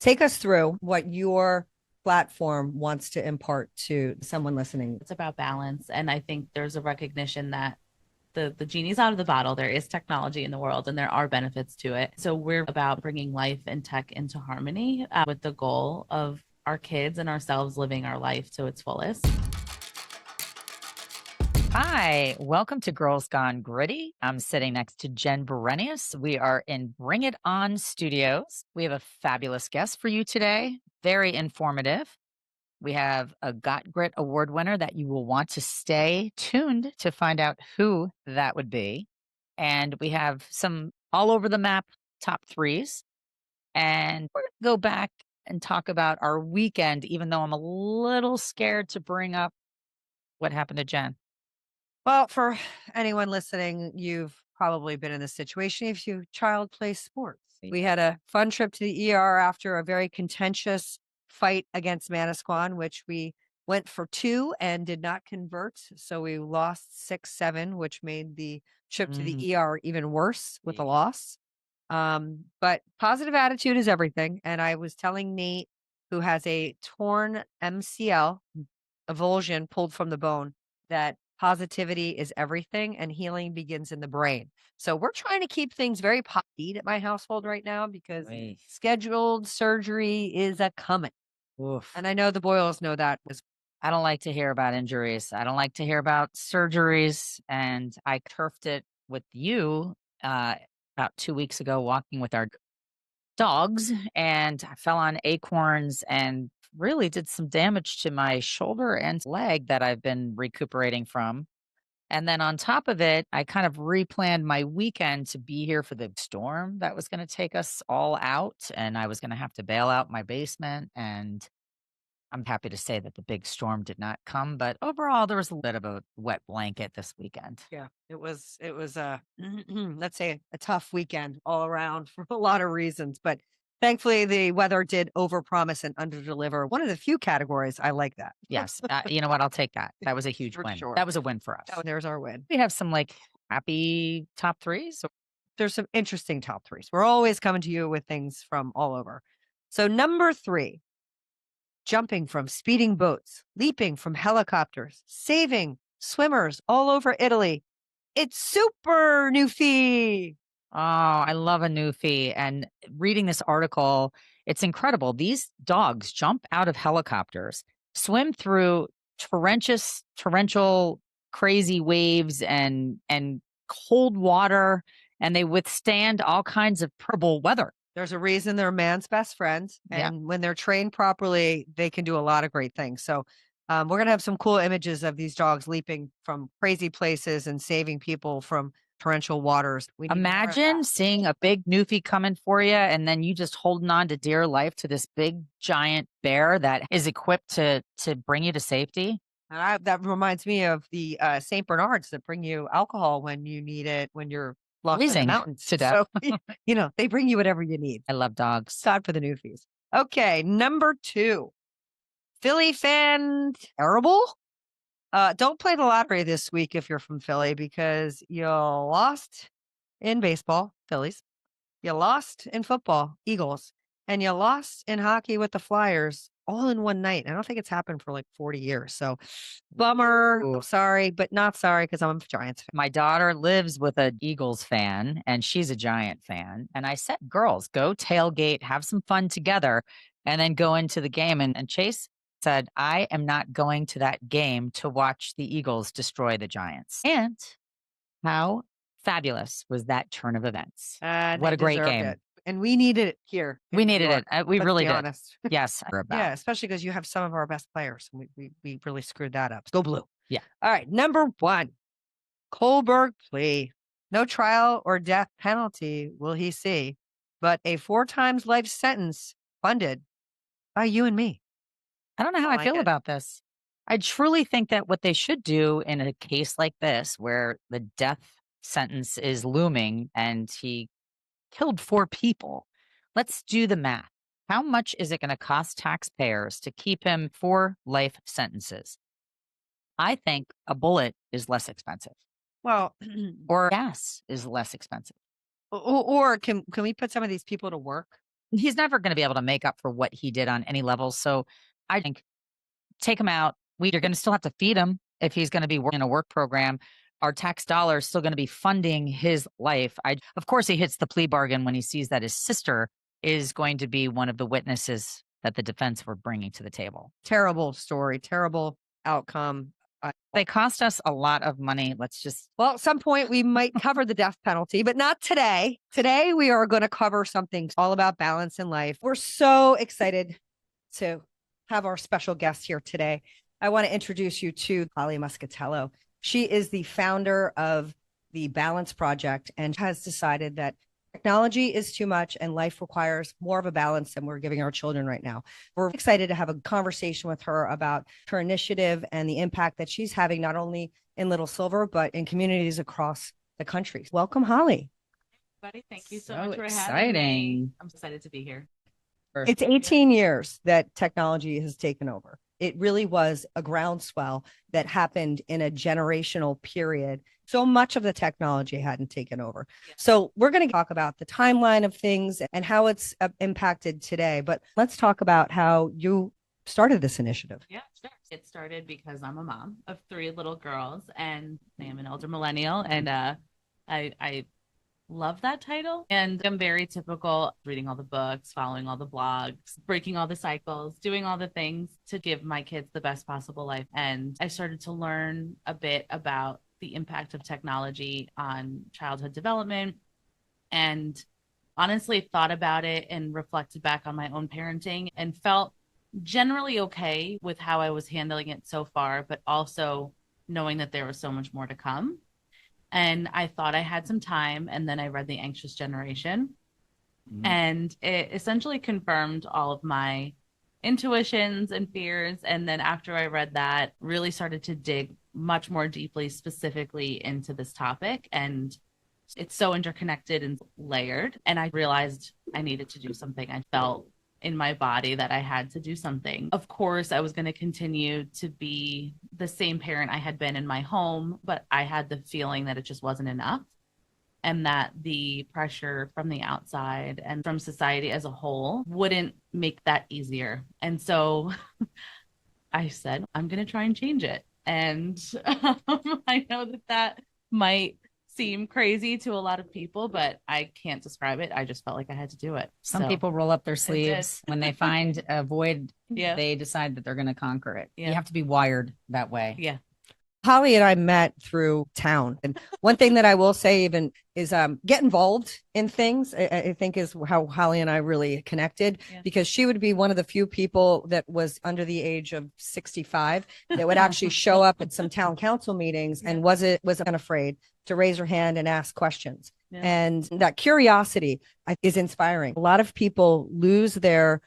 Take us through what your platform wants to impart to someone listening. It's about balance. And I think there's a recognition that the genie's out of the bottle. There is technology in the world and there are benefits to it. So we're about bringing life and tech into harmony with the goal of our kids and ourselves living our life to its fullest. Hi, welcome to Girls Gone Gritty. I'm sitting next to Jen Berenius. We are in Bring It On Studios. We have a fabulous guest for you today, very informative. We have a Got Grit Award winner that you will want to stay tuned to find out who that would be. And we have some all over the map top threes. And we're going to go back and talk about our weekend, even though I'm a little scared to bring up what happened to Jen. Well, for anyone listening, you've probably been in this situation if your child plays sports. We had a fun trip to the ER after a very contentious fight against Manasquan, which we went for two and did not convert. So we lost 6-7, which made the trip to the ER even worse with a loss. But positive attitude is everything. And I was telling Nate, who has a torn MCL, avulsion pulled from the bone, that positivity is everything and healing begins in the brain. So we're trying to keep things very upbeat at my household right now because Right. scheduled surgery is a coming. Oof. And I know the Boyles know that as I don't like to hear about injuries. I don't like to hear about surgeries. And I turfed it with you uh, about 2 weeks ago, walking with our dogs, and I fell on acorns and really did some damage to my shoulder and leg that I've been recuperating from. And then on top of it, I kind of replanned my weekend to be here for the storm that was going to take us all out. And I was going to have to bail out my basement. And I'm happy to say that the big storm did not come. But overall, there was a bit of a wet blanket this weekend. yeah, it was a let's say a tough weekend all around for a lot of reasons, but thankfully the weather did overpromise and underdeliver. One of the few categories I like that. Yes. You know what? I'll take that. That was a huge For win. sure. That was a win for us. Oh, there's our win. We have some like happy top threes. There's some interesting top threes. We're always coming to you with things from all over. So number 3, jumping from speeding boats, leaping from helicopters, saving swimmers all over Italy. It's super Newfie. Oh, I love a Newfie. And reading this article, it's incredible. These dogs jump out of helicopters, swim through torrential, crazy waves and cold water, and they withstand all kinds of terrible weather. There's a reason they're man's best friends. Yeah. And when they're trained properly, they can do a lot of great things. So we're going to have some cool images of these dogs leaping from crazy places and saving people from torrential waters. We need more of Imagine that. seeing a big Newfie coming for you, and then you just holding on to dear life to this big giant bear that is equipped to bring you to safety. And that reminds me of the St. Bernards that bring you alcohol when you need it, when you're lost in the Freezing mountains. to death. So, they bring you whatever you need. I love dogs. God for the Newfies. Okay, number 2, Philly fan terrible. Don't play the lottery this week if you're from Philly because you lost in baseball, Phillies. You lost in football, Eagles, and you lost in hockey with the Flyers all in one night. I don't think it's happened for like 40 years. So bummer. Ooh. I'm sorry, but not sorry because I'm a Giants fan. My daughter lives with an Eagles fan and she's a Giant fan. And I said, girls, go tailgate, have some fun together, and then go into the game. And Chase said, I am not going to that game to watch the Eagles destroy the Giants. And how fabulous was that turn of events? What They a great deserved game. it. And we needed it here in We New needed York. it. We Let's really be did. honest. Yes. Yeah, especially because you have some of our best players. We really screwed that up. Go blue. Yeah. All right, number 1, Kohlberg plea. No trial or death penalty will he see, but a 4 times life sentence funded by you and me. I don't know how I I like feel it. about this. I truly think that what they should do in a case like this, where the death sentence is looming and he killed 4 people, let's do the math. How much is it going to cost taxpayers to keep him 4 life sentences? I think a bullet is less expensive, Well, or gas is less expensive. or can we put some of these people to work? He's never going to be able to make up for what he did on any level. So I think take him out. You're going to still have to feed him if he's going to be in a work program. Our tax dollars still going to be funding his life. Of course, he hits the plea bargain when he sees that his sister is going to be one of the witnesses that the defense were bringing to the table. Terrible story, terrible outcome. They cost us a lot of money. Well, at some point we might cover the death penalty, but not today. Today we are going to cover something all about balance in life. We're so excited to have our special guest here today. I want to introduce you to Holly Muscatello. She is the founder of the Balance Project and has decided that technology is too much and life requires more of a balance than we're giving our children right now. We're excited to have a conversation with her about her initiative and the impact that she's having not only in Little Silver, but in communities across the country. Welcome, Holly. Everybody, thank you so much for having me. I'm excited to be here. It's 18 years that technology has taken over. It really was a groundswell that happened in a generational period. So much of the technology hadn't taken over. Yeah. So we're going to talk about the timeline of things and how it's impacted today. But let's talk about how you started this initiative. Yeah, sure. It started because I'm a mom of 3 little girls and I am an older millennial. And I love that title. And I'm very typical, reading all the books, following all the blogs, breaking all the cycles, doing all the things to give my kids the best possible life. And I started to learn a bit about the impact of technology on childhood development, and honestly thought about it and reflected back on my own parenting and felt generally okay with how I was handling it so far, but also knowing that there was so much more to come. And I thought I had some time, and then I read The Anxious Generation, and it essentially confirmed all of my intuitions and fears. And then after I read that, really started to dig much more deeply, specifically into this topic. And it's so interconnected and layered. And I realized I needed to do something. I felt in my body that I had to do something. Of course, I was going to continue to be the same parent I had been in my home, but I had the feeling that it just wasn't enough, and that the pressure from the outside and from society as a whole wouldn't make that easier. And so I said, I'm going to try and change it. And I know that might seem crazy to a lot of people, but I can't describe it. I just felt like I had to do it. Some people roll up their sleeves when they find a void. They decide that they're going to conquer it. You have to be wired that way. Yeah. Holly and I met through town. And one thing that I will say even is get involved in things, I think is how Holly and I really connected, because she would be one of the few people that was under the age of 65 that would actually show up at some town council meetings and wasn't afraid to raise her hand and ask questions. Yeah. And that curiosity is inspiring. A lot of people lose their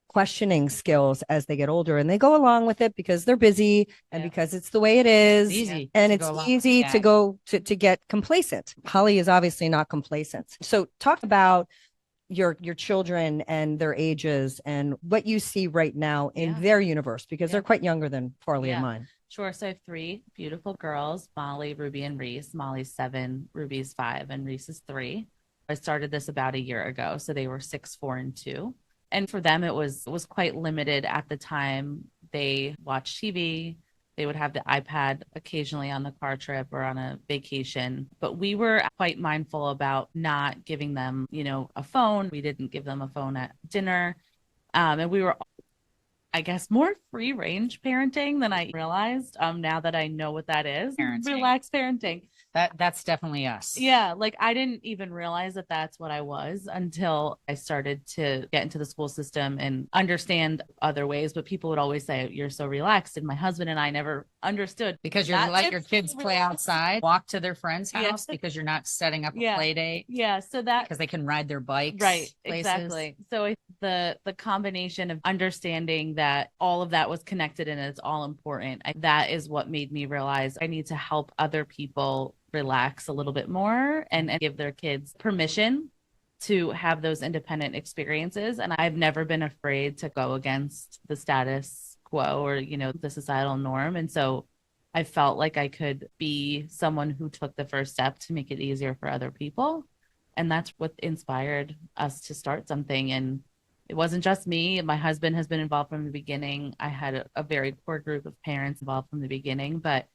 questioning skills as they get older, and they go along with it because they're busy and because it's the way it is. It's easy. And it's easy to go to get complacent. Holly is obviously not complacent. So talk about your children and their ages and what you see right now in their universe, because they're quite younger than Farley and mine. Sure. So I have 3 beautiful girls, Molly, Ruby, and Reese. Molly's 7, Ruby's 5, and Reese is 3. I started this about a year ago. So they were 6, 4, and 2. And for them, it was quite limited at the time. They watched TV. They would have the iPad occasionally on the car trip or on a vacation. But we were quite mindful about not giving them, a phone. We didn't give them a phone at dinner. And we were, I guess, more free range parenting than I realized. Now that I know what that is, relaxed parenting. That's definitely us. Yeah. Like I didn't even realize that that's what I was until I started to get into the school system and understand other ways. But people would always say, you're so relaxed. And my husband and I never understood. Because you're let your kids play outside, walk to their friend's house because you're not setting up a play date. Yeah. So that, because they can ride their bikes. Right. Places. Exactly. So the combination of understanding that all of that was connected and it's all important, that is what made me realize I need to help other people relax a little bit more and give their kids permission to have those independent experiences. And I've never been afraid to go against the status quo or, the societal norm. And so I felt like I could be someone who took the first step to make it easier for other people. And that's what inspired us to start something. And it wasn't just me. My husband has been involved from the beginning. I had a very core group of parents involved from the beginning. But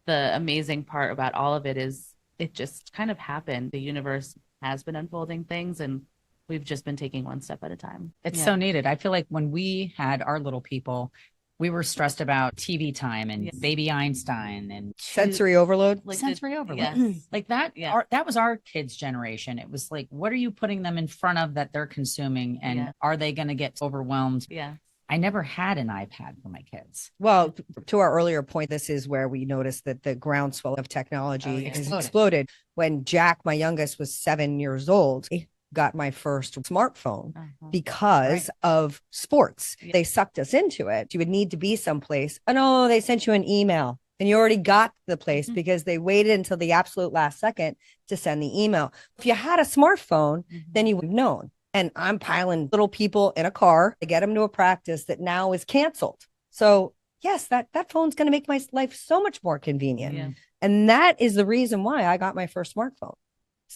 the amazing part about all of it is it just kind of happened. The universe has been unfolding things, and we've just been taking one step at a time. It's so needed. I feel like when we had our little people, we were stressed about TV time and baby Einstein and sensory overload. Sensory overload. Yes. Like that. That was our kids' generation. It was like, what are you putting them in front of that they're consuming, and are they going to get overwhelmed? Yeah. I never had an iPad for my kids. Well, to our earlier point, this is where we noticed that the groundswell of technology has exploded. When Jack, my youngest, was 7 years old, I got my first smartphone because of sports. They sucked us into it. You would need to be someplace. Oh, no, they sent you an email and you already got the place because they waited until the absolute last second to send the email. If you had a smartphone, then you would have known. And I'm piling little people in a car to get them to a practice that now is canceled. So yes, that phone's going to make my life so much more convenient. Yeah. And that is the reason why I got my first smartphone.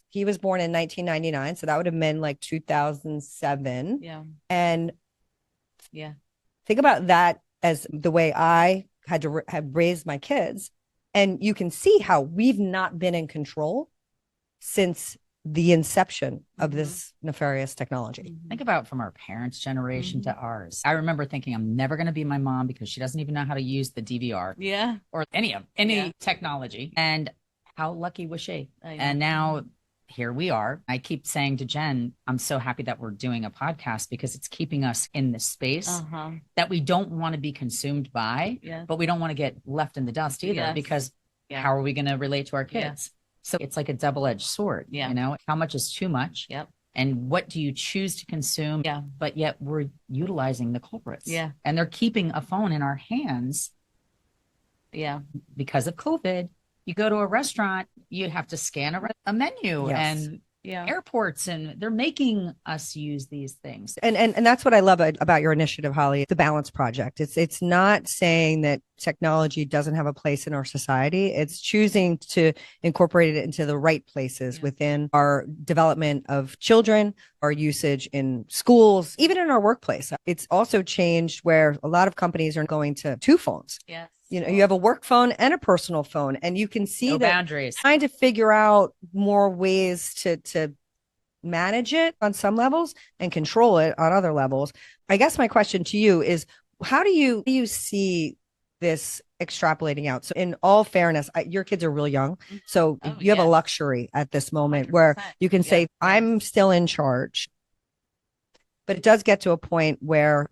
He was born in 1999. So that would have been like 2007. Yeah. And think about that as the way I had to have raised my kids. And you can see how we've not been in control since the inception of this nefarious technology. Think about from our parents' generation to ours. I remember thinking I'm never going to be my mom because she doesn't even know how to use the DVR or any technology. And how lucky was she? And now here we are. I keep saying to Jen, I'm so happy that we're doing a podcast because it's keeping us in this space that we don't want to be consumed by, but we don't want to get left in the dust either because how are we going to relate to our kids? So it's like a double-edged sword, you know, how much is too much? And what do you choose to consume? But yet we're utilizing the culprits. And they're keeping a phone in our hands. Because of COVID, you go to a restaurant, you have to scan a menu and airports, and they're making us use these things. And that's what I love about your initiative, Holly, the Balance Project. It's not saying that technology doesn't have a place in our society. It's choosing to incorporate it into the right places within our development of children, our usage in schools, even in our workplace. It's also changed where a lot of companies are going to two phones. You know, you have a work phone and a personal phone, and you can see that boundaries. Trying to figure out more ways to manage it on some levels and control it on other levels. I guess my question to you is, how do you see this extrapolating out? So in all fairness, your kids are real young. So you have a luxury at this moment 100%. Where you can say, I'm still in charge. But it does get to a point where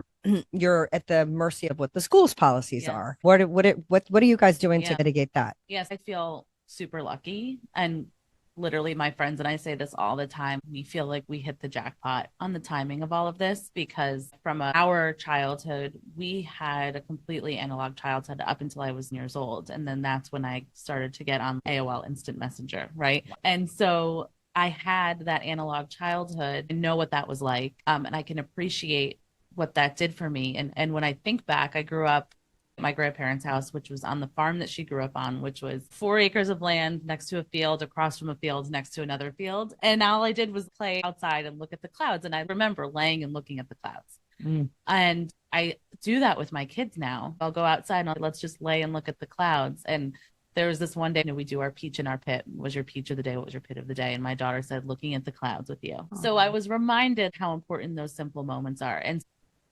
you're at the mercy of what the school's policies are. What are you guys doing to mitigate that? Yes, I feel super lucky. And literally my friends and I say this all the time. We feel like we hit the jackpot on the timing of all of this because from our childhood, we had a completely analog childhood up until I was years old. And then that's when I started to get on AOL Instant Messenger, right? And so I had that analog childhood and know what that was like. And I can appreciate what that did for me. And when I think back, I grew up at my grandparents' house, which was on the farm that she grew up on, which was 4 acres of land next to a field, across from a field, next to another field. And all I did was play outside and look at the clouds. And I remember laying and looking at the clouds. And I do that with my kids now. I'll go outside and let's just lay and look at the clouds. And there was this one day, we do our peach and our pit. What was your peach of the day? What was your pit of the day? And my daughter said, looking at the clouds with you. So I was reminded how important those simple moments are. And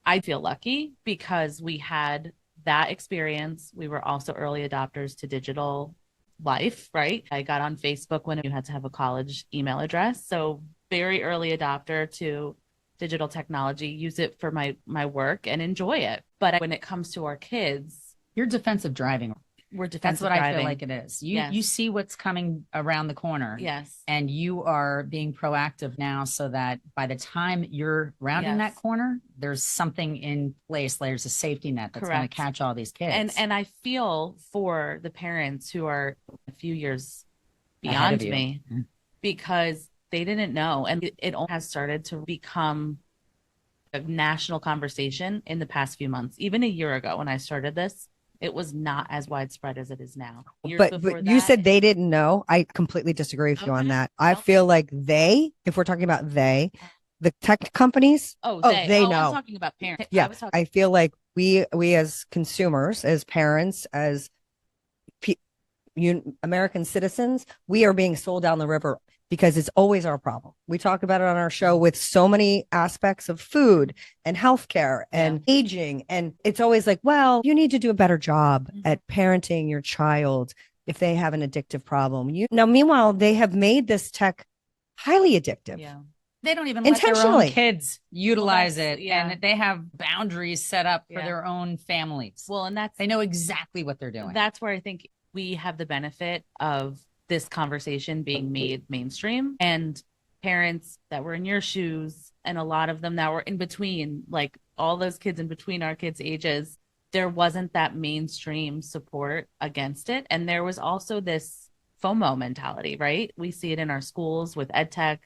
I feel lucky because we had that experience. We were also early adopters to digital life, right? I got on Facebook when you had to have a college email address. So very early adopter to digital technology, use it for my work and enjoy it. But when it comes to our kids, you're defensive driving. We're defensive That's what driving. I feel like it is. You see what's coming around the corner. Yes. And you are being proactive now so that by the time you're rounding that corner, there's something in place. There's a safety net that's going to catch all these kids. And I feel for the parents who are a few years beyond me because they didn't know. And it has started to become a national conversation in the past few months. Even a year ago when I started this, It was not as widespread as it is now. Years But before you that, said they didn't know. I completely disagree with you on Okay. that. I Okay. feel like if we're talking about the tech companies, they I'm know. talking about parents. Yeah, I was talking. I feel like we as consumers, as parents, as American citizens, we are being sold down the river because it's always our problem. We talk about it on our show with so many aspects of food and healthcare and aging. And it's always like, well, you need to do a better job at parenting your child if they have an addictive problem. Now, meanwhile, they have made this tech highly addictive. Yeah. They don't even let their own Intentionally. kids utilize that's- it. yeah. And they have boundaries set up for Yeah. their own families. Well, and They know exactly what they're doing. that's where I think we have the benefit of this conversation being made mainstream, and parents that were in your shoes and a lot of them that were in between, like all those kids in between our kids' ages, there wasn't that mainstream support against it. And there was also this FOMO mentality, right? We see it in our schools with ed tech,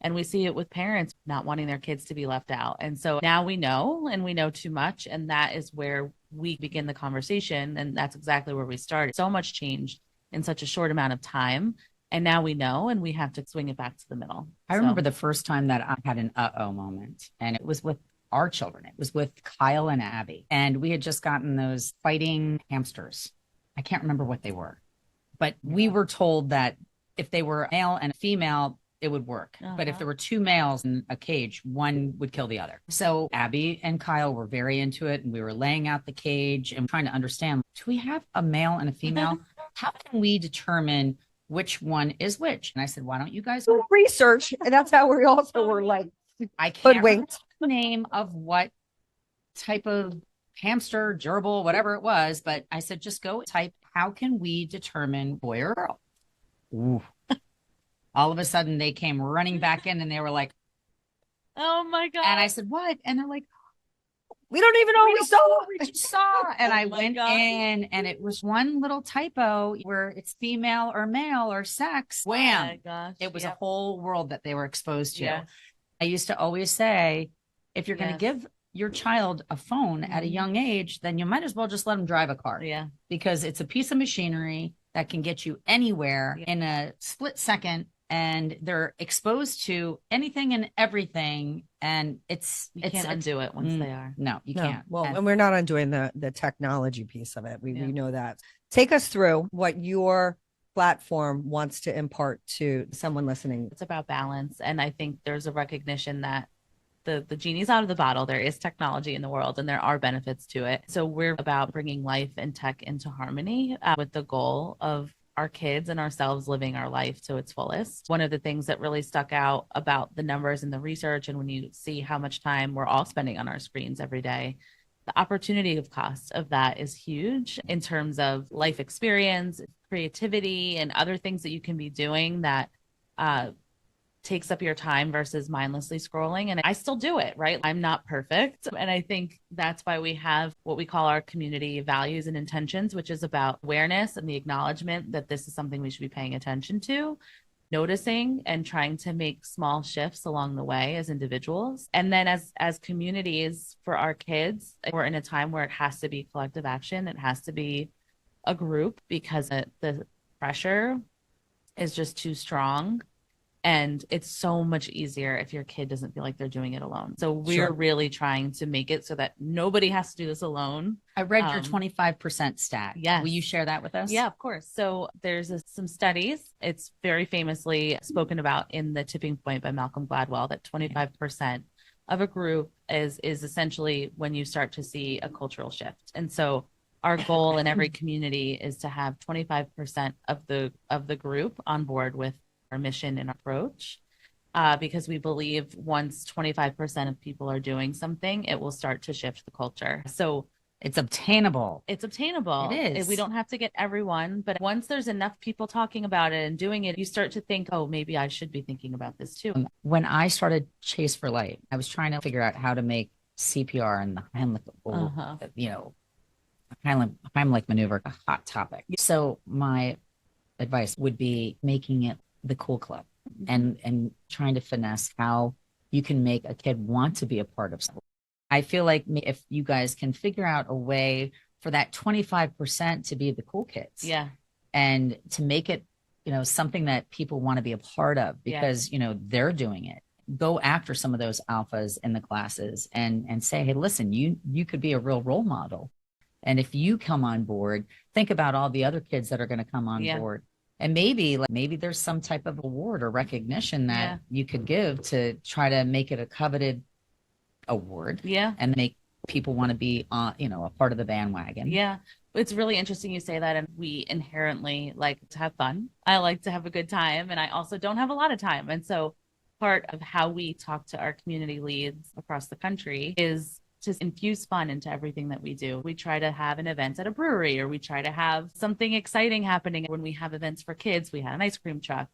and we see it with parents not wanting their kids to be left out. And so now we know, and we know too much. And that is where we begin the conversation. And that's exactly where we started. So much changed in such a short amount of time. And now we know, and we have to swing it back to the middle. I remember the first time that I had an uh-oh moment, and it was with our children. It was with Kyle and Abby. And we had just gotten those fighting hamsters. I can't remember what they were, but we were told that if they were male and female, it would work. But if there were two males in a cage, one would kill the other. So Abby and Kyle were very into it, and we were laying out the cage and trying to understand, do we have a male and a female? How can we determine which one is which? And I said, why don't you guys research? And that's how we also were like, I can't remember hoodwinked. the name of what type of hamster, gerbil, whatever it was. But I said, just go type, how can we determine boy or girl? Ooh. All of a sudden they came running back in and they were like, oh my God. and I said, what? And they're like, we don't even know we we don't saw. know what we saw. And I my went God. in, and it was one little typo where it's female or male or sex. Wham. Oh my gosh. It was Yep. a whole world that they were exposed to. Yeah. I used to always say, if you're going to Yes. give your child a phone at a young age, then you might as well just let them drive a car. Yeah. Because it's a piece of machinery that can get you anywhere in a split second, and they're exposed to anything and everything. And You can't undo it once they are. No, you No. can't. Well, And and we're not undoing the technology piece of it. We Yeah. know that. Take us through what your platform wants to impart to someone listening. It's about balance. And I think there's a recognition that the genie's out of the bottle. There is technology in the world, and there are benefits to it. So we're about bringing life and tech into harmony with the goal of our kids and ourselves living our life to its fullest. One of the things that really stuck out about the numbers and the research, and when you see how much time we're all spending on our screens every day, the opportunity of cost of that is huge in terms of life experience, creativity, and other things that you can be doing that takes up your time versus mindlessly scrolling. And I still do it, right? I'm not perfect. And I think that's why we have what we call our community values and intentions, which is about awareness and the acknowledgement that this is something we should be paying attention to, noticing and trying to make small shifts along the way as individuals. And then as communities for our kids, we're in a time where it has to be collective action. It has to be a group, because the pressure is just too strong. And it's so much easier if your kid doesn't feel like they're doing it alone. So we're really trying to make it so that nobody has to do this alone. I read your 25% stat. Yes. Will you share that with us? Yeah, of course. So there's some studies. It's very famously spoken about in The Tipping Point by Malcolm Gladwell, that 25% of a group is essentially when you start to see a cultural shift. And so our goal in every community is to have 25% of the group on board with our mission and approach, because we believe once 25% of people are doing something, it will start to shift the culture. So it's obtainable. It's obtainable. It is. We don't have to get everyone, but once there's enough people talking about it and doing it, you start to think, oh, maybe I should be thinking about this too. When I started Chase for Life, I was trying to figure out how to make CPR and the Heimlich, Heimlich maneuver a hot topic. So my advice would be making it the cool club, and trying to finesse how you can make a kid want to be a part of something. I feel like if you guys can figure out a way for that 25% to be the cool kids. Yeah. And to make it, something that people want to be a part of because, they're doing it. Go after some of those alphas in the classes and say, hey, listen, you could be a real role model. And if you come on board, think about all the other kids that are going to come on board. And maybe there's some type of award or recognition that you could give to try to make it a coveted award. Yeah. And make people want to be on, a part of the bandwagon. Yeah. It's really interesting you say that. And we inherently like to have fun. I like to have a good time. And I also don't have a lot of time. And so part of how we talk to our community leads across the country is to infuse fun into everything that we do. We try to have an event at a brewery, or we try to have something exciting happening. When we have events for kids, we had an ice cream truck.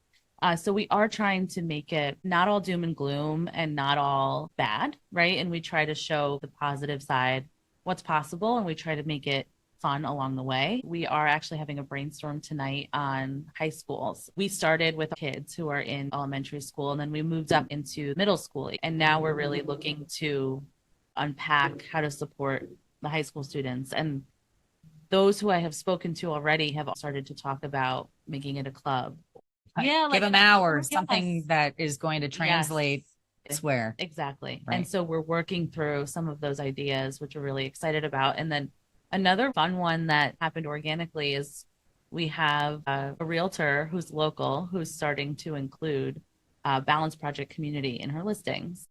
So we are trying to make it not all doom and gloom and not all bad, right? And we try to show the positive side, what's possible, and we try to make it fun along the way. We are actually having a brainstorm tonight on high schools. We started with kids who are in elementary school, and then we moved up into middle school. And now we're really looking to unpack how to support the high school students. And those who I have spoken to already have started to talk about making it a club. Yeah, give an hour, something that is going to translate elsewhere. Exactly. Right. And so we're working through some of those ideas, which we're really excited about. And then another fun one that happened organically is we have a realtor who's local, who's starting to include Balance Project community in her listings.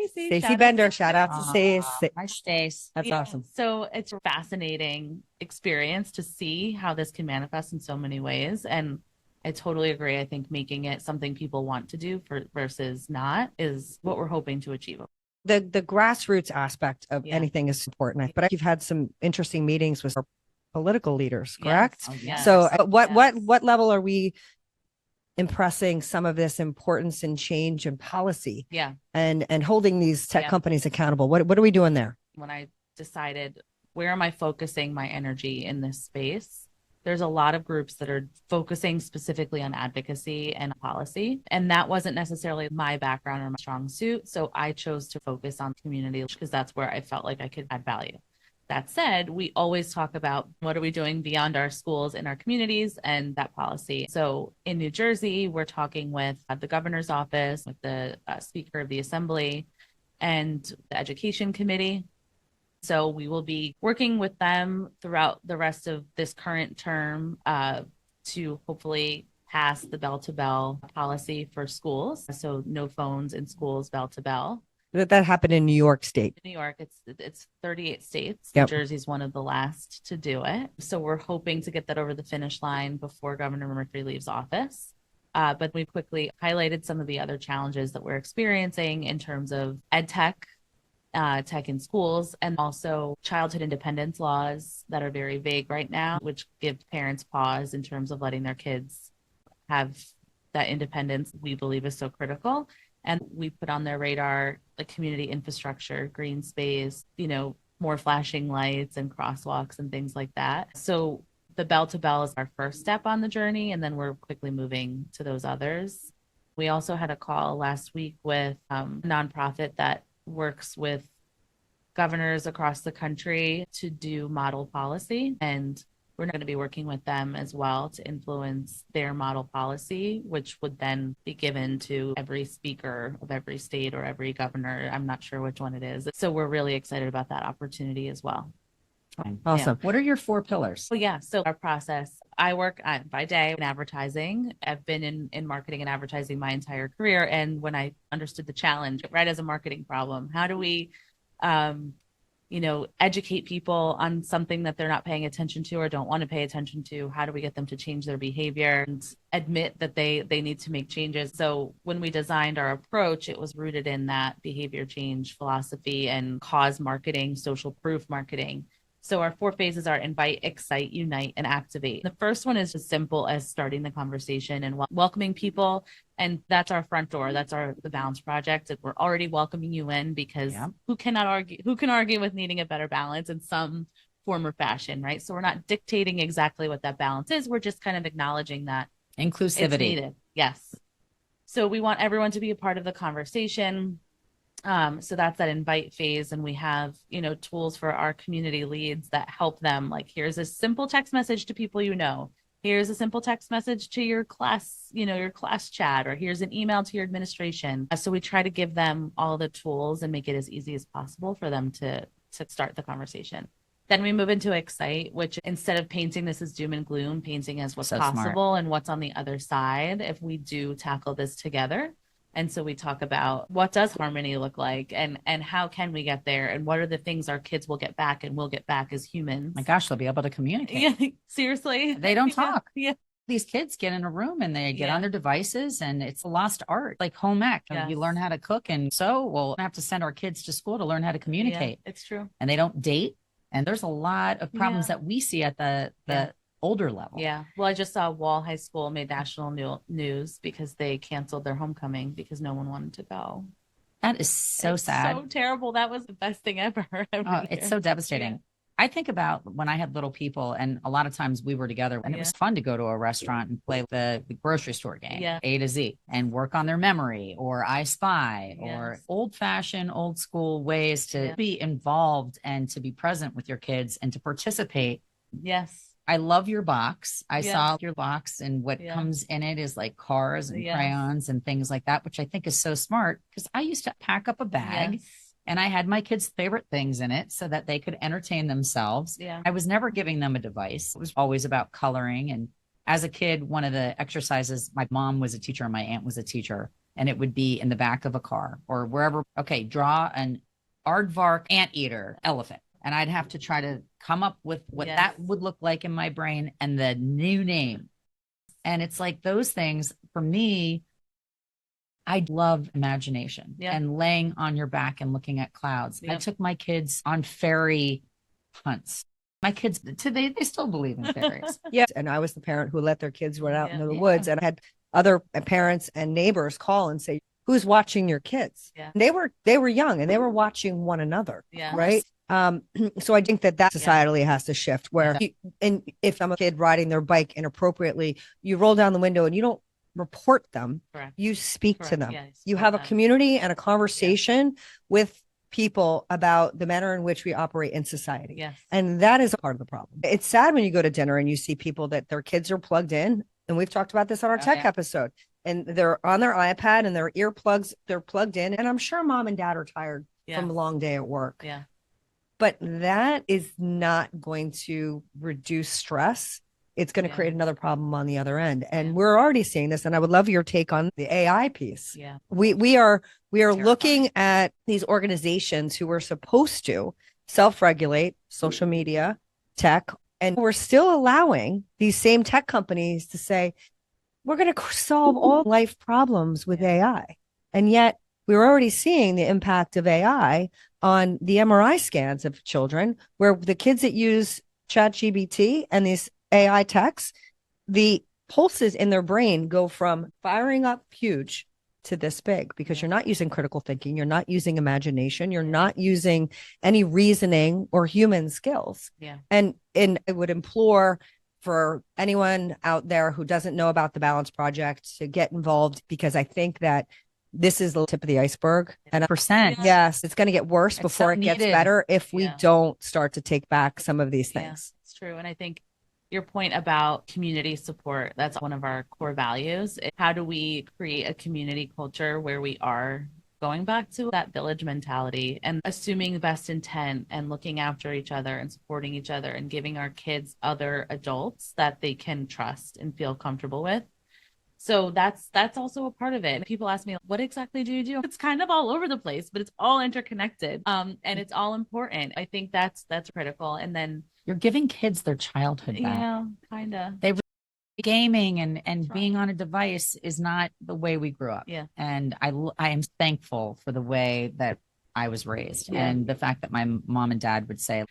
Stacey Bender, shout out to Stace. Hi, Stace. That's awesome. So it's a fascinating experience to see how this can manifest in so many ways. And I totally agree. I think making it something people want to do versus not is what we're hoping to achieve. The grassroots aspect of anything is important. But you've had some interesting meetings with our political leaders, correct? Yes. Oh, yes. So what level are we impressing some of this importance and change and policy? Yeah. And holding these tech companies accountable? What are we doing there? When I decided, where am I focusing my energy in this space? There's a lot of groups that are focusing specifically on advocacy and policy. And that wasn't necessarily my background or my strong suit. So I chose to focus on community because that's where I felt like I could add value. That said, we always talk about what are we doing beyond our schools in our communities and that policy. So in New Jersey, we're talking with the governor's office, with the Speaker of the Assembly, and the Education Committee. So we will be working with them throughout the rest of this current term to hopefully pass the bell-to-bell policy for schools. So no phones in schools, bell-to-bell. That happened in New York State. New York, it's 38 states. Yep. New Jersey's one of the last to do it. So we're hoping to get that over the finish line before Governor Murphy leaves office. But we quickly highlighted some of the other challenges that we're experiencing in terms of ed tech in schools, and also childhood independence laws that are very vague right now, which give parents pause in terms of letting their kids have that independence we believe is so critical. And we put on their radar the community infrastructure, green space, more flashing lights and crosswalks and things like that. So the bell to bell is our first step on the journey, and then we're quickly moving to those others. We also had a call last week with a nonprofit that works with governors across the country to do model policy. And we're going to be working with them as well to influence their model policy, which would then be given to every speaker of every state or every governor. I'm not sure which one it is. So we're really excited about that opportunity as well. Awesome. Yeah. What are your 4 pillars? Well, so our process, I work by day in advertising. I've been in marketing and advertising my entire career. And when I understood the challenge, right, as a marketing problem, how do we, educate people on something that they're not paying attention to or don't want to pay attention to? How do we get them to change their behavior and admit that they need to make changes? So when we designed our approach, it was rooted in that behavior change philosophy and cause marketing, social proof marketing. So our 4 phases are invite, excite, unite, and activate. The first one is as simple as starting the conversation and welcoming people. And that's our front door. That's the Balance Project. We're already welcoming you in because who can argue with needing a better balance in some form or fashion, right? So we're not dictating exactly what that balance is. We're just kind of acknowledging that inclusivity. It's needed. Yes. So we want everyone to be a part of the conversation. So that's that invite phase. And we have, tools for our community leads that help them. Like, here's a simple text message to people, here's a simple text message to your class, your class chat, or here's an email to your administration. So we try to give them all the tools and make it as easy as possible for them to start the conversation. Then we move into Excite, which instead of painting this as doom and gloom, painting as what's possible and what's on the other side if we do tackle this together. And so we talk about what does harmony look like, and how can we get there, and what are the things our kids will get back and will get back as humans. My gosh, they'll be able to communicate. Yeah, seriously. They don't talk. Yeah. These kids get in a room and they get on their devices, and it's a lost art, like home ec. Yes. You learn how to cook, and so we'll have to send our kids to school to learn how to communicate. Yeah, it's true. And they don't date. And there's a lot of problems that we see at the older level. Yeah. Well, I just saw Wall High School made national news because they canceled their homecoming because no one wanted to go. That is so sad. So terrible. That was the best thing ever. It's so devastating. Yeah. I think about when I had little people, and a lot of times we were together, and it was fun to go to a restaurant and play the grocery store game, A to Z, and work on their memory, or I Spy, or old-fashioned, old-school ways to be involved and to be present with your kids and to participate. Yes. I love your box. I saw your box, and what comes in it is like cars and crayons and things like that, which I think is so smart, because I used to pack up a bag and I had my kids' favorite things in it so that they could entertain themselves. Yeah. I was never giving them a device. It was always about coloring. And as a kid, one of the exercises, my mom was a teacher and my aunt was a teacher, and it would be in the back of a car or wherever. Okay, draw an aardvark anteater elephant. And I'd have to try to come up with what that would look like in my brain and the new name. And it's like those things, for me, I love imagination and laying on your back and looking at clouds. I took my kids on fairy hunts. My kids, they still believe in fairies. And I was the parent who let their kids run out into the woods, and I had other parents and neighbors call and say, "Who's watching your kids?" Yeah. They were young, and they were watching one another. Yeah. Right. So I think that societally has to shift, where and if I'm a kid riding their bike inappropriately, you roll down the window and you don't report them. Correct. You speak to them. Yeah, you have a community and a conversation with people about the manner in which we operate in society. Yes. And that is a part of the problem. It's sad when you go to dinner and you see people that their kids are plugged in. And we've talked about this on our tech episode, and they're on their iPad and their earplugs, they're plugged in. And I'm sure mom and dad are tired from a long day at work. Yeah. But that is not going to reduce stress. It's going to create another problem on the other end. And we're already seeing this. And I would love your take on the AI piece. Yeah. We are looking at these organizations who are supposed to self-regulate social media, tech, and we're still allowing these same tech companies to say, we're going to solve all life problems with AI. And yet we're already seeing the impact of AI on the MRI scans of children, where the kids that use ChatGPT and these AI techs, the pulses in their brain go from firing up huge to this big, because you're not using critical thinking, you're not using imagination, you're not using any reasoning or human skills. Yeah. And I would implore for anyone out there who doesn't know about the Balance Project to get involved, because I think that this is the tip of the iceberg. And yes, it's going to get worse before it gets better if we don't start to take back some of these things. It's true. And I think your point about community support, that's one of our core values. How do we create a community culture where we are going back to that village mentality and assuming the best intent and looking after each other and supporting each other and giving our kids other adults that they can trust and feel comfortable with? So that's also a part of it. People ask me, what exactly do you do? It's kind of all over the place, but it's all interconnected. And it's all important. I think that's critical. And then you're giving kids their childhood back. Yeah, kind of. They gaming and being on a device is not the way we grew up. Yeah. And I am thankful for the way that I was raised, and the fact that my mom and dad would say,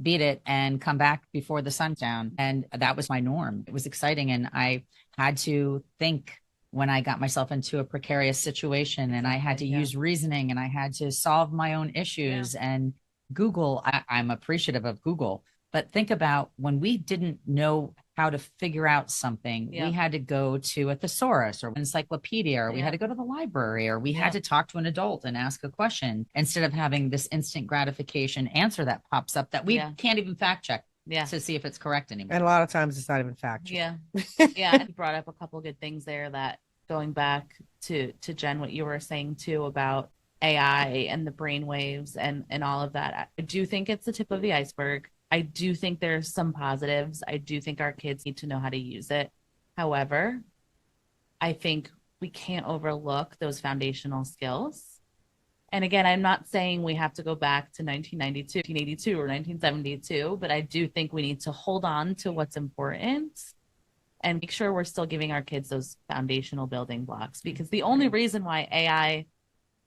beat it and come back before the sun's down. And that was my norm. It was exciting. And I had to think when I got myself into a precarious situation, and I had to use reasoning, and I had to solve my own issues. And Google, I'm appreciative of Google, but think about when we didn't know how to figure out something, Yeah. we had to go to a thesaurus or encyclopedia, or we had to go to the library, or we had to talk to an adult and ask a question instead of having this instant gratification answer that pops up that we can't even fact check to see if it's correct anymore. And a lot of times it's not even fact check. Yeah. And you brought up a couple of good things there, that going back to Jen, what you were saying too about AI and the brain waves and all of that. I do think it's the tip of the iceberg. I do think there's some positives. I do think our kids need to know how to use it. However, I think we can't overlook those foundational skills. And again, I'm not saying we have to go back to 1992, 1982, or 1972, but I do think we need to hold on to what's important and make sure we're still giving our kids those foundational building blocks, because the only reason why AI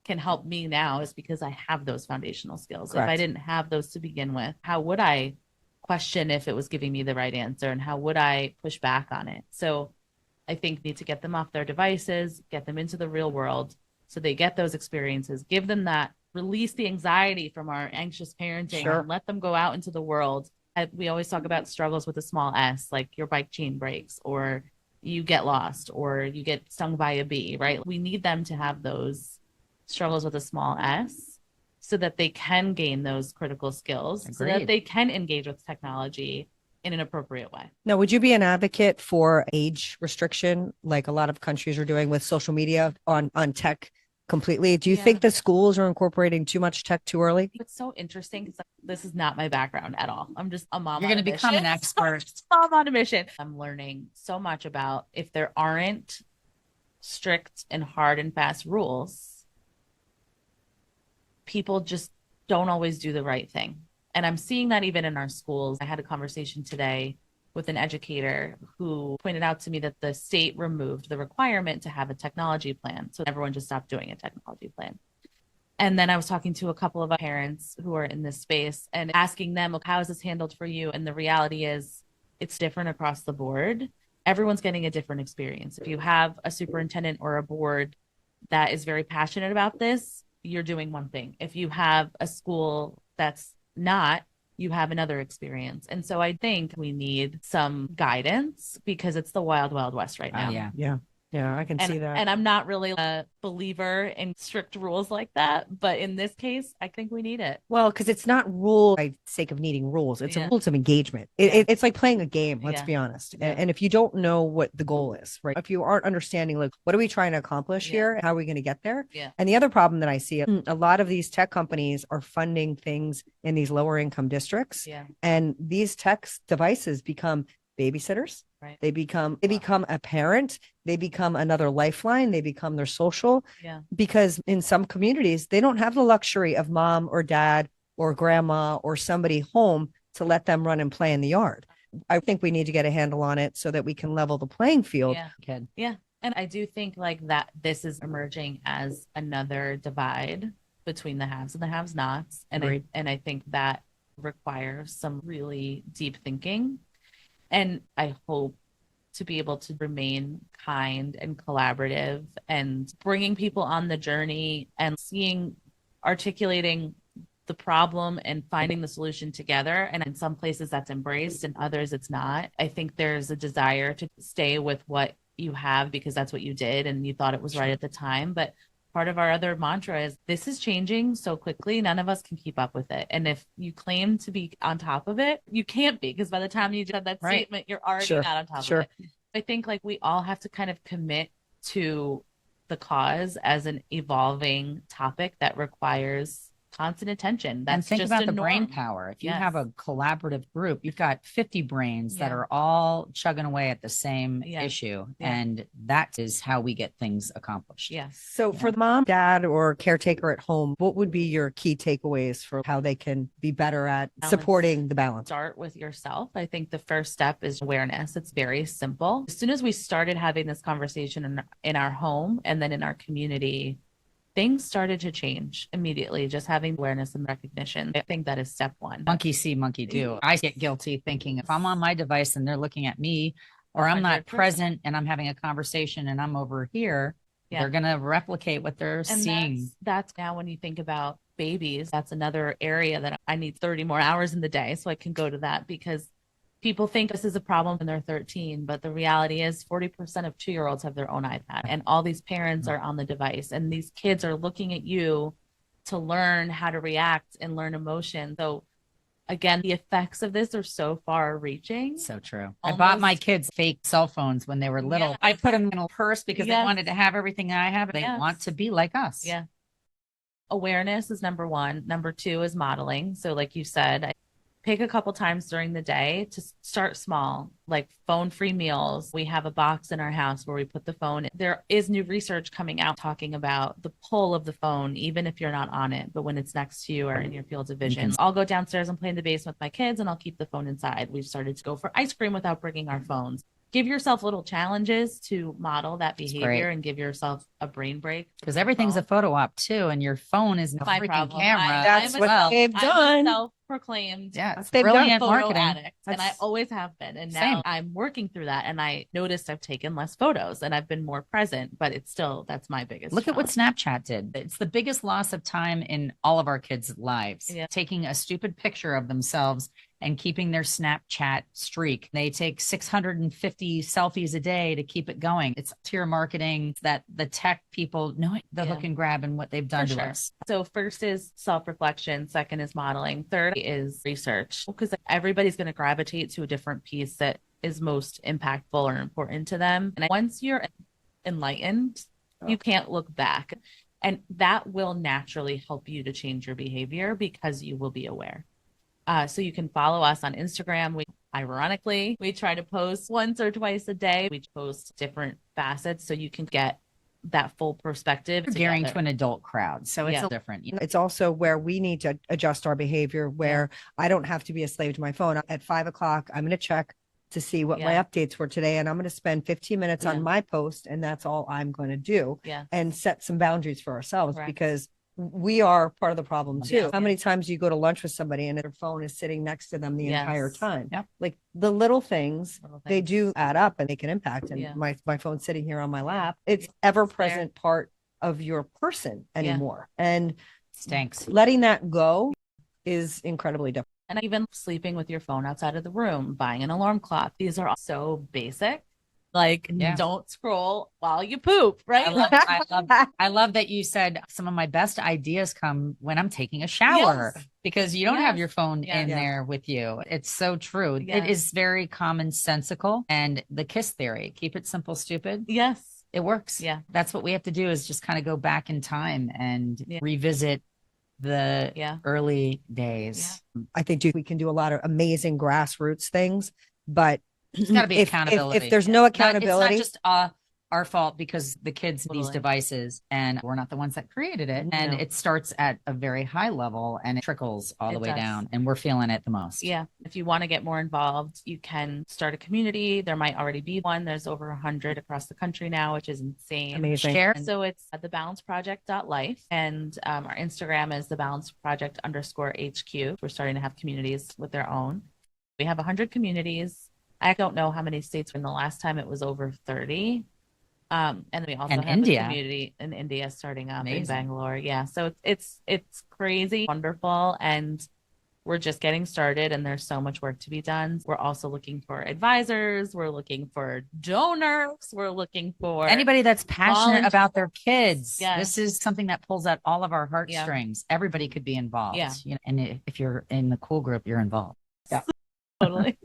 can help me now is because I have those foundational skills. Correct. If I didn't have those to begin with, how would I question if it was giving me the right answer, and how would I push back on it? So I think we need to get them off their devices, get them into the real world so they get those experiences, give them that, release the anxiety from our anxious parenting, and let them go out into the world. We always talk about struggles with a small S, like your bike chain breaks, or you get lost, or you get stung by a bee, right? We need them to have those struggles with a small S so that they can gain those critical skills, so that they can engage with technology in an appropriate way. Now, would you be an advocate for age restriction, like a lot of countries are doing with social media on tech completely? Do you think the schools are incorporating too much tech too early? It's so interesting because this is not my background at all. I'm just a mom. You're going to become an expert. Mom on a mission. I'm learning so much about, if there aren't strict and hard and fast rules, people just don't always do the right thing. And I'm seeing that even in our schools. I had a conversation today with an educator who pointed out to me that the state removed the requirement to have a technology plan. So everyone just stopped doing a technology plan. And then I was talking to a couple of parents who are in this space and asking them, how is this handled for you? And the reality is it's different across the board. Everyone's getting a different experience. If you have a superintendent or a board that is very passionate about this, you're doing one thing. If you have a school that's not, you have another experience. And so I think we need some guidance, because it's the wild, wild west right now. Yeah, I can see that. And I'm not really a believer in strict rules like that. But in this case, I think we need it. Well, because it's not rule by sake of needing rules. It's a rules of engagement. It's like playing a game, let's be honest. And if you don't know what the goal is, right? If you aren't understanding, like, what are we trying to accomplish here? How are we going to get there? And the other problem that I see, a lot of these tech companies are funding things in these lower income districts. And these tech devices become babysitters. Right. They become a parent. They become another lifeline. They become their social. Because in some communities, they don't have the luxury of mom or dad or grandma or somebody home to let them run and play in the yard. I think we need to get a handle on it so that we can level the playing field. Yeah. And I do think like that this is emerging as another divide between the haves and the have-nots. And I think that requires some really deep thinking. And I hope to be able to remain kind and collaborative and bringing people on the journey and articulating the problem and finding the solution together. And in some places that's embraced, and others it's not. I think there's a desire to stay with what you have because that's what you did and you thought it was right at the time. But part of our other mantra is this is changing so quickly, none of us can keep up with it. And if you claim to be on top of it, you can't be, because by the time you said that statement, you're already not on top of it. I think like we all have to kind of commit to the cause as an evolving topic that requires constant attention. That's and think just about the norm. brain power. If you have a collaborative group, you've got 50 brains that are all chugging away at the same issue. And that is how we get things accomplished. So for the mom, dad, or caretaker at home, what would be your key takeaways for how they can be better at supporting the balance? Start with yourself. I think the first step is awareness. It's very simple. As soon as we started having this conversation in our home and then in our community, things started to change immediately, just having awareness and recognition. I think that is step one. Monkey see, monkey do. I get guilty thinking if I'm on my device and they're looking at me, or I'm not 100%. Present and I'm having a conversation and I'm over here, they're going to replicate what they're seeing. That's now when you think about babies, that's another area that I need 30 more hours in the day so I can go to that, because People think this is a problem when they're 13, but the reality is 40% of 2-year-olds have their own iPad, and all these parents are on the device, and these kids are looking at you to learn how to react and learn emotion. So again, the effects of this are so far reaching. So true. I bought my kids fake cell phones when they were little. Yes. I put them in a purse because they Yes. wanted to have everything I have. They Yes. want to be like us. Yeah. Awareness is number one. Number two is modeling. So like you said, pick a couple times during the day to start small, like phone-free meals. We have a box in our house where we put the phone. There is new research coming out talking about the pull of the phone, even if you're not on it, but when it's next to you or in your field of vision. I'll go downstairs and play in the basement with my kids, and I'll keep the phone inside. We've started to go for ice cream without bringing our phones. Give yourself little challenges to model that behavior and give yourself a brain break. Because everything's a photo op too, and your phone is a My freaking problem. camera. That's I'm what they've I'm done. a self-proclaimed It's They've done brilliant photo marketing. addict, and I That's- always have been. And Same. now I'm working through that, and I noticed I've taken less photos and I've been more present, but it's still, that's my biggest Look at what challenge. Snapchat did. It's the biggest loss of time in all of our kids' lives. Yeah. Taking a stupid picture of themselves and keeping their Snapchat streak. They take 650 selfies a day to keep it going. It's tier marketing that the tech people know the hook and grab and what they've done For to sure. us. So first is self-reflection, second is modeling, third is research, because everybody's going to gravitate to a different piece that is most impactful or important to them. And once you're enlightened, you can't look back. And that will naturally help you to change your behavior because you will be aware. So you can follow us on Instagram. Ironically, we try to post once or twice a day. We post different facets so you can get that full perspective. Gearing to an adult crowd. So it's different. It's also where we need to adjust our behavior, where I don't have to be a slave to my phone. At 5 o'clock, I'm going to check to see what my updates were today. And I'm going to spend 15 minutes on my post. And that's all I'm going to do. And set some boundaries for ourselves because we are part of the problem too. How many times do you go to lunch with somebody and their phone is sitting next to them the entire time? Like the little things, they do add up and make an impact. And my phone's sitting here on my lap. It's ever present part of your person anymore. And stinks. Letting that go is incredibly difficult. And even sleeping with your phone outside of the room, buying an alarm clock. These are all so basic. Like, don't scroll while you poop, right? I love that you said some of my best ideas come when I'm taking a shower because you don't have your phone in there with you. It's so true. It is very commonsensical. And the KISS theory, keep it simple, stupid. Yes. It works. Yeah. That's what we have to do is just kind of go back in time and revisit the early days. I think we can do a lot of amazing grassroots things, but there's got to be accountability. If there's no accountability, it's not just our fault because the kids these devices and we're not the ones that created it. And it starts at a very high level and it trickles all the way down and we're feeling it the most. Yeah. If you want to get more involved, you can start a community. There might already be one. There's over 100 across the country now, which is insane. Amazing. Share. So it's at thebalanceproject.life and our Instagram is thebalanceproject_HQ. We're starting to have communities with their own. We have 100 communities. I don't know how many states. In the last time it was over 30. And we also have India. a community in India starting up in Bangalore. Yeah. So it's crazy, wonderful. And we're just getting started and there's so much work to be done. We're also looking for advisors. We're looking for donors. We're looking for anybody that's passionate about their kids. Yes. This is something that pulls at all of our heartstrings. Everybody could be involved. Yeah. You know, and if you're in the cool group, you're involved. Yeah. Totally.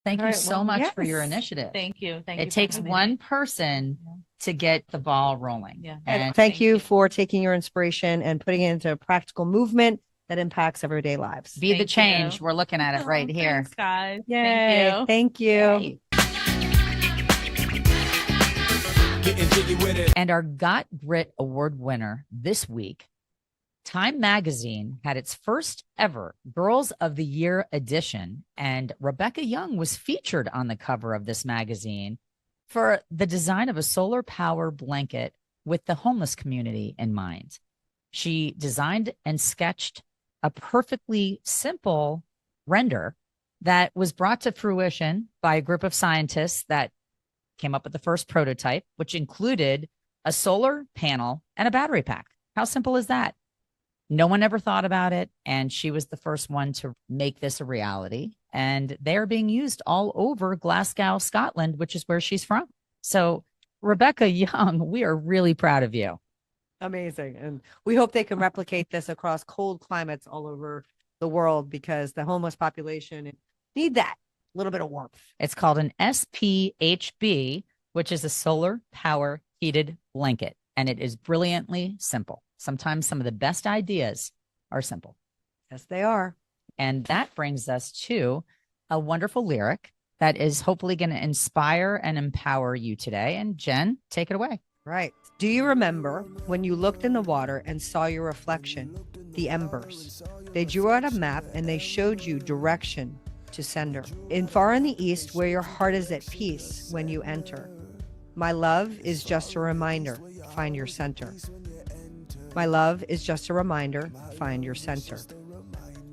Thank you so much for your initiative. Thank you. Thank you. It takes one person to get the ball rolling. Yeah. And thank you for taking your inspiration and putting it into a practical movement that impacts everyday lives. Be the change. We're looking at it right here. Thanks, guys. Yay. Thank you. Yay. And our Got Grit Award winner this week, Time Magazine had its first ever Girls of the Year edition, and Rebecca Young was featured on the cover of this magazine for the design of a solar power blanket with the homeless community in mind. She designed and sketched a perfectly simple render that was brought to fruition by a group of scientists that came up with the first prototype, which included a solar panel and a battery pack. How simple is that? No one ever thought about it. And she was the first one to make this a reality. And they're being used all over Glasgow, Scotland, which is where she's from. So, Rebecca Young, we are really proud of you. Amazing. And we hope they can replicate this across cold climates all over the world, because the homeless population need that little bit of warmth. It's called an SPHB, which is a solar power heated blanket. And it is brilliantly simple. Sometimes some of the best ideas are simple. Yes, they are. And that brings us to a wonderful lyric that is hopefully going to inspire and empower you today. And Jen, take it away. Right. Do you remember when you looked in the water and saw your reflection, the embers? They drew out a map and they showed you direction to sender. Far in the east, where your heart is at peace when you enter. My love is just a reminder, find your center. My love is just a reminder, find your center.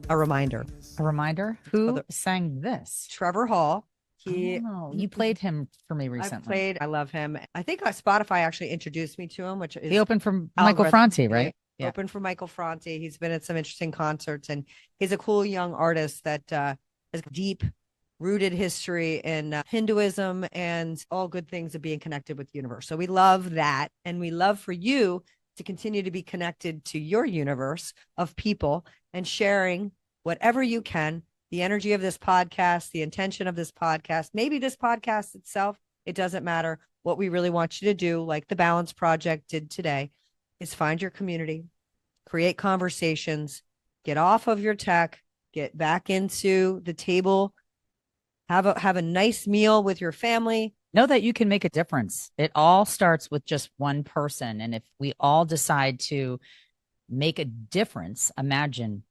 A reminder. A reminder? Who sang this? Trevor Hall. You played him for me recently. I love him. I think Spotify actually introduced me to him, which is he opened for Michael Franti, right? Yeah. Opened for Michael Franti. He's been at some interesting concerts, and he's a cool young artist that has deep rooted history in Hinduism and all good things of being connected with the universe. So we love that. And we love for you to continue to be connected to your universe of people and sharing whatever you can. The energy of this podcast, the intention of this podcast, maybe this podcast itself, it doesn't matter. What we really want you to do, like the Balance Project did today, is find your community, create conversations, get off of your tech, get back into the table, have a nice meal with your family. Know that you can make a difference. It all starts with just one person. And if we all decide to make a difference, imagine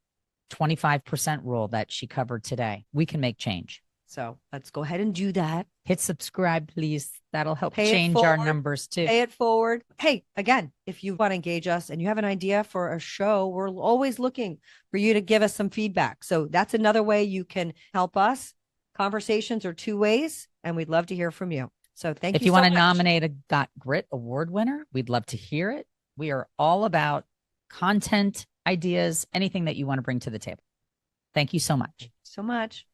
25% rule that she covered today. We can make change. So let's go ahead and do that. Hit subscribe, please. That'll help change our numbers too. Pay it forward. Hey, again, if you want to engage us and you have an idea for a show, we're always looking for you to give us some feedback. So that's another way you can help us. Conversations are two ways, and we'd love to hear from you. So thank you. If you want to nominate a Got Grit Award winner, we'd love to hear it. We are all about content, ideas, anything that you want to bring to the table. Thank you so much. So much.